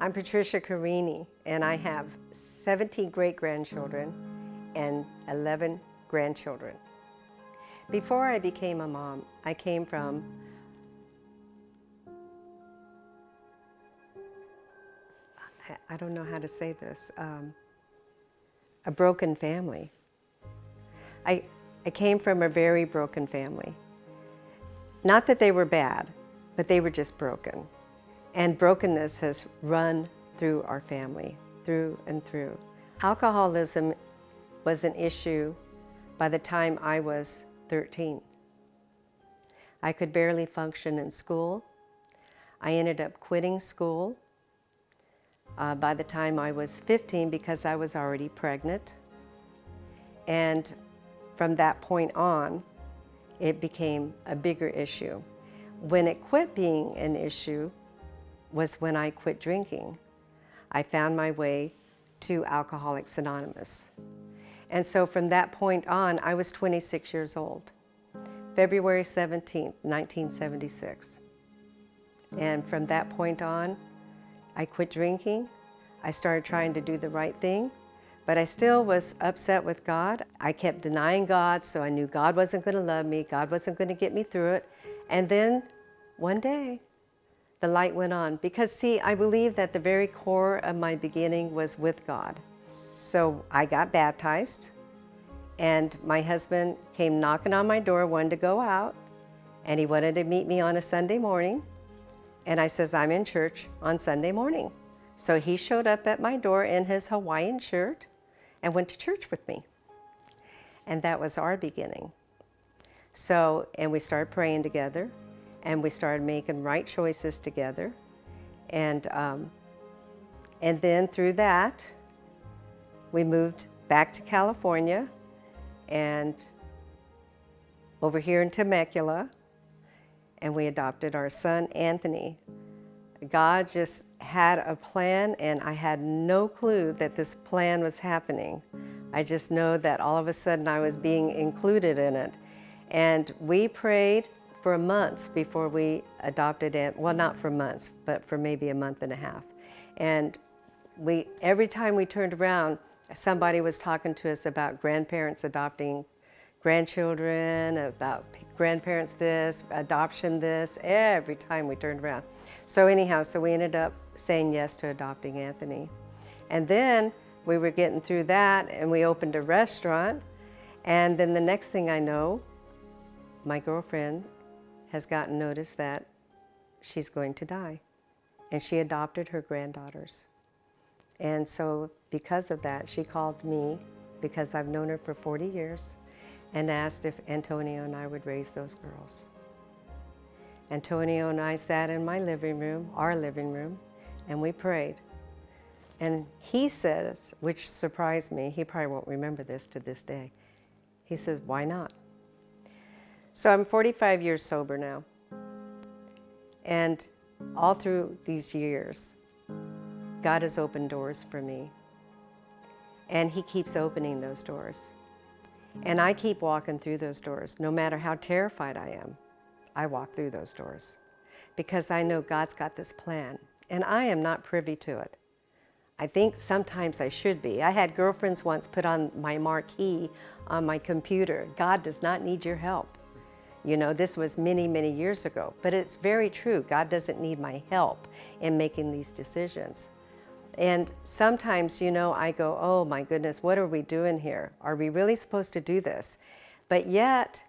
I'm Patricia Carini, and I have 17 great-grandchildren and 11 grandchildren. Before I became a mom, I came from I don't know how to say this, a broken family. I came from a very broken family. Not that they were bad, but they were just broken. And brokenness has run through our family, through and through. Alcoholism was an issue by the time I was 13. I could barely function in school. I ended up quitting school by the time I was 15 because I was already pregnant. And from that point on, it became a bigger issue. When it quit being an issue was when I quit drinking. I found my way to Alcoholics Anonymous. And so from that point on, I was 26 years old, February 17th, 1976. And from that point on, I quit drinking. I started trying to do the right thing, but I still was upset with God. I kept denying God, so I knew God wasn't going to love me, God wasn't going to get me through it. And then one day, the light went on. Because see, I believe that the very core of my beginning was with God. So I got baptized, and my husband came knocking on my door, wanted to go out, and he wanted to meet me on a Sunday morning. And I says, I'm in church on Sunday morning. So he showed up at my door in his Hawaiian shirt and went to church with me. And that was our beginning. So, and we started praying together, and we started making right choices together. And then through that, we moved back to California and over here in Temecula, and we adopted our son, Anthony. God just had a plan, and I had no clue that this plan was happening. I just know that all of a sudden I was being included in it. And we prayed for months before we adopted Anthony. Well, not for months, but for maybe a month and a half. And every time we turned around, somebody was talking to us about grandparents adopting grandchildren, about grandparents this, adoption this, every time we turned around. So anyhow, so we ended up saying yes to adopting Anthony. And then we were getting through that, and we opened a restaurant. And then the next thing I know, my girlfriend has gotten notice that she's going to die. And she adopted her granddaughters. And so because of that, she called me, because I've known her for 40 years, and asked if Antonio and I would raise those girls. Antonio and I sat in my living room, our living room, and we prayed. And he says, which surprised me, he probably won't remember this to this day, he says, why not? So I'm 45 years sober now. And all through these years, God has opened doors for me. And he keeps opening those doors. And I keep walking through those doors. No matter how terrified I am, I walk through those doors. Because I know God's got this plan. And I am not privy to it. I think sometimes I should be. I had girlfriends once put on my marquee on my computer, God does not need your help. You know, this was many, many years ago. But it's very true. God doesn't need my help in making these decisions. And sometimes, you know, I go, oh my goodness, what are we doing here? Are we really supposed to do this? But yet,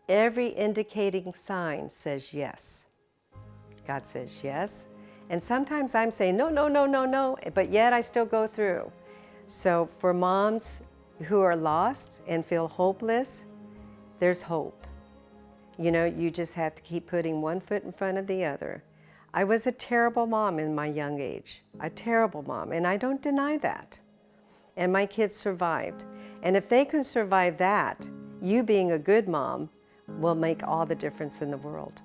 every indicating sign says yes. God says yes. And sometimes I'm saying, no, no, no, no, no, but yet I still go through. So for moms who are lost and feel hopeless, there's hope. You know, you just have to keep putting one foot in front of the other. I was a terrible mom in my young age, a terrible mom, and I don't deny that. And my kids survived. And if they can survive that, you being a good mom will make all the difference in the world.